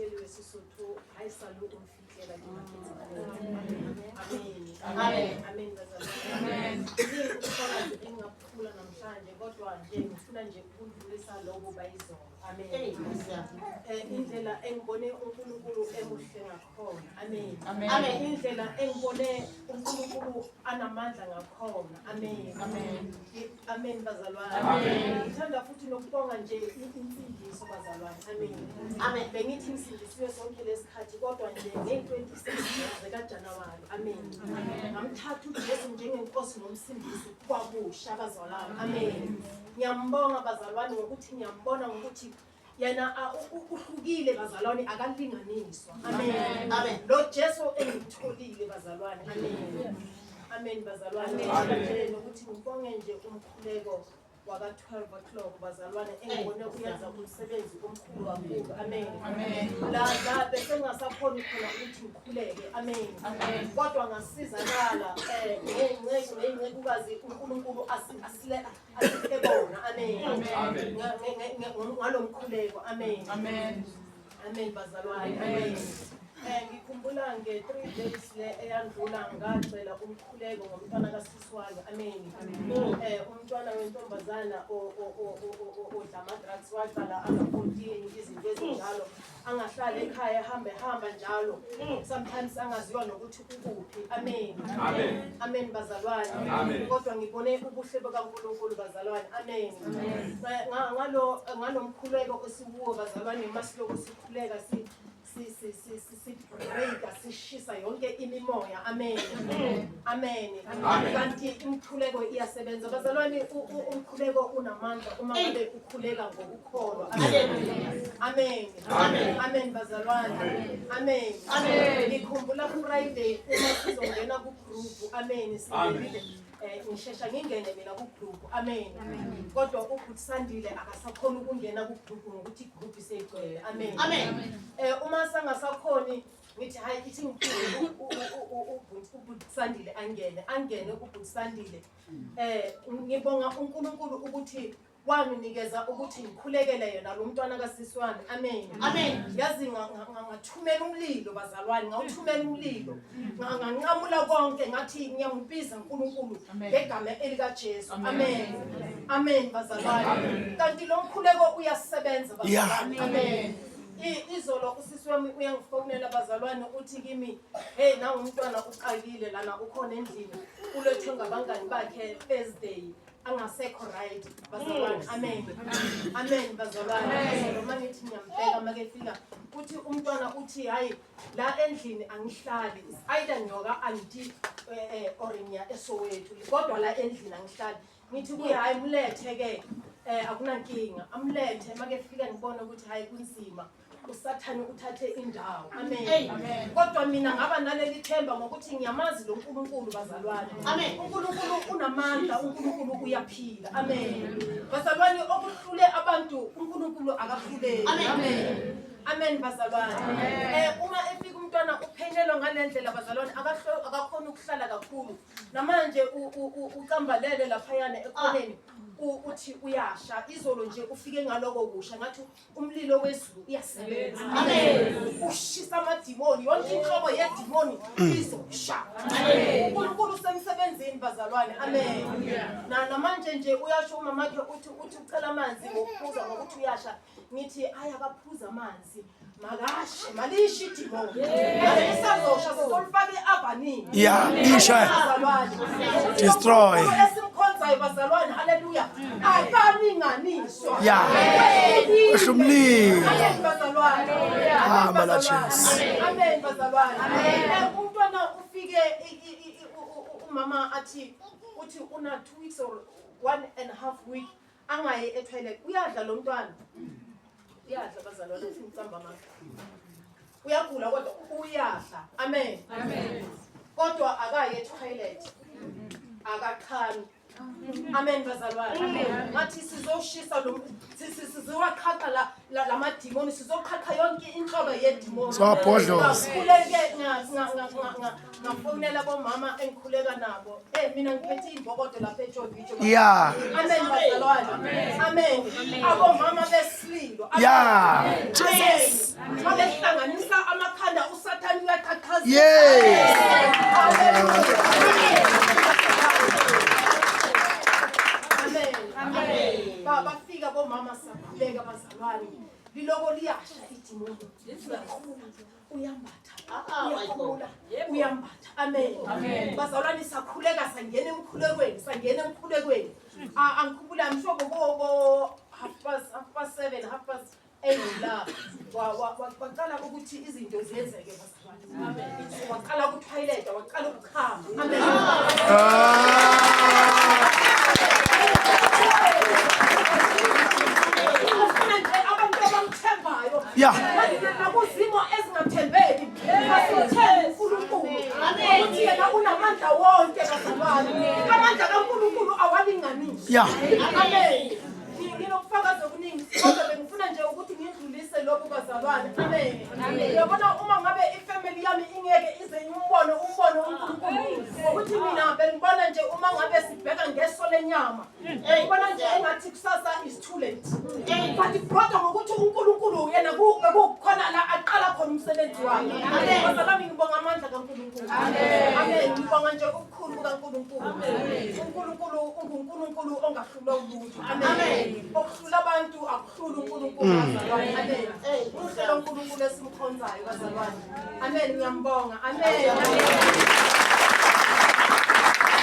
umlaleli wesisuthu hayi salu umfihlela Amen. Amen bazalwane. Amen. Ngifuna engaphula namhlanje kodwa nje ngifuna nje ukudlulisa lokho bayizolo. Amen. Indlela engibone uNkulunkulu emuhle ngakhona. Amen. Amen. Indlela engibone uNkulunkulu anamandla ngakhona. Amen. Amen. Amen bazalwane. Amen. Ngithanda futhi nokubonga nje insindiso bazalwane. Amen. Amen. Bengithi insindiso sonke lesikhathi kodwa nje nge-26 kaJanuwari. Amen. Ngamthatha uJesu njengenkosi nomsindisi kwabusha bazalwane. Amen. Ngiyambonga bazalwane ngokuthi ngiyambona ngokuthi yena uhlukile bazalwane akalinganiswa. Amen. Amen. Lo Jesu engitholile bazalwane. Amen. Amen bazalwane. Amen. Nokuthi ngibonge nje umkhuleko waka 12 o'clock bazalwane engibone uyenza umsebenzi omkhulu kakhulu. Amen. Amen. La bese ngasakhona khona ukuthi ngikhuleke. Amen. Amen. Kodwa ngasizakala ngecekukazi uNkulunkulu asibona. Amen. Amen. Ngalomkhuleko. Amen. Amen. Amen bazalwane. Amen. Ngikhumbula nge-3 days le eyandlula ngacela umkhuleko ngomntwana kaSiswani. Amen. Umntwana wentombazana odla ama-drugs waqala anga-14 izinto ezinjalo angahlali ekhaya hamba njalo sometimes angaziwa nokuthi ukuphi. Amen. Amen. Amen bazalwane. Kodwa ngibone ubuhle bakaNkulunkulu bazalwane. Amen. Ngalo mkhuleko esiwuwo bazalwane masiloko sikhuleka sibreaka sishisa yonke imimoya. Amen. Amen. Kanti umkhuleko iyasebenza bazalwane. Umkhuleko unamandla uma ngabe ukhuleka ngokukholwa. Amen. Amen bazalwane. Amen. Ngikhumbula Friday uma sizongena ku group. Amen. Sibelile ngishesha ngingene mina ku group. Amen. Kodwa uButsandile akasakhona ukungena ku group ngokuthi group isegcwele. Amen. Uma sangasakhoni ngithi hayi ithi ngicela uButsandile angene uButsandile. Ngibonga uNkulunkulu ukuthi wanginikeza ukuthi ngikhulekele yena lo mntwana kaSiswani. Amen. Yazi ngathumela umlilo bazalwane. Ngawuthumela umlilo nganqamula konke ngathi ngiyambiza uNkulunkulu ngegama elika Jesu. Amen bazalwane. Kanti lo mkhuleko uyasebenza bazalwane. Amen. Izolo usisi wami uyangifonela bazalwane uthi kimi hey nawe umntwana uqakile lana ukhona endlini ulethwe ngabangani bakhe Thursday angasekho right bazalwane. Amen bazalwane. Noma ngithi ngiyambheka make fika uthi umntwana uthi hayi la endlini angihlali either nyoka anti orinya eSoweto kodwa la endlini angihlali. Ngithi kuyi hayi mlethe ke akunankinga amlethe make fika ngibona ukuthi hayi kunzima uSathane uthathe indawo. Amen. Kodwa mina ngaba naleli themba ngokuthi ngiyamazi lo uNkulunkulu bazalwane. uNkulunkulu unamandla. uNkulunkulu uyaphila. Bazalwane okuhlule abantu uNkulunkulu akahluleli. Amen bazalwane. Uma efika umntwana uphenelwa ngalendlela bazalwane akakhona ukuhlala kakhulu namanje ucambalele laphayana ekhoneni uthi uyasha izolo nje ufike ngaloko kusha ngathi umlilo wezulu uyasebenza. Ushisa amadimoni yonke inhlobo yedimoni izosha. uNkulunkulu semsebenzini bazalwane. Namanje nje uyasho umamakhe uthi ucela amanzi ngokuphuza ngokuthi uyasha ngithi ayakaphuza amanzi makashe malishi idimoni isazosha sizolifaka eabanini bazalwane. Destroy. Bazalwane haleluya akalinganiswa ushumlilo bazalwane. Amen bazalwane. Umntwana ufike umama uthi una 2 weeks or 1.5 week angaye etoilet uyadla lo mntwana uyadla bazalwane ngicamba manje uyagula kodwa uyadla. Amen. Kodwa akaye etoilet akakhani. Amen bazalwane. Ngathi sizoshisa lo sizowaqhaqa sizoqhaqha lamadimoni, sizoqhaqha yonke inhlobo yedimoni. Siwabhodloze. Ngakhuleke ngafonela bomama engikhuleka nabo. Mina ngiphethe imbokodo lapha eJovicho. Yeah. Amen bazalwane. Amen. Abomama besililo. Yeah. Jesus. Babehlanganisa amakhanda uSathane uyaqhaqhaza. Yes. Amen. Bafika bomama sakhuleka bazalwane. Liloko liyasha idimoni. Uyambatha. Uyambatha. Amen. Bazalwane sakhuleka sangena emkhulekweni. Angikhumbula ngisho bo 7:30 8 la. Waqala ukuthi izinto ziyenzeke bazalwane. Amen. Waqala ukuthoyiletha, waqala ukukhamba. Amen. Yeah. Nakuzimo ezingathembeki asithembe uNkulunkulu ukuthi yena unamandla wonke bazalwane. Amandla kaNkulunkulu awalinganiswa. Yeah. Amen. Nginokufakaza okuningi kodwa bengifuna nje ukuthi ngidlulise lokhu bazalwane. Amen. Uyabona uma ngabe ifamily yami ingeke ize umbono uNkulunkulu ukuthi mina bengibona nje uma ngabe sibheka ngeso lenyama ngibona nje engathi kusasa is too late. But kodwa ngokuthi uNkulunkulu yena kukhona la aqala khona umsebenzi wakhe. Amen. Bazalwane ngibonga amandla kaNkulunkulu. Amen. Ngibonga nje ukukhulu kaNkulunkulu. uNkulunkulu unguNkulunkulu ongahlulwa ulutho. Amen. Okuhlula abantu akuhlula uNkulunkulu bazalwane. Amen. Uhlelo uNkulunkulu esimkhonzayo bazalwane. Amen. Ngiyambonga. Amen.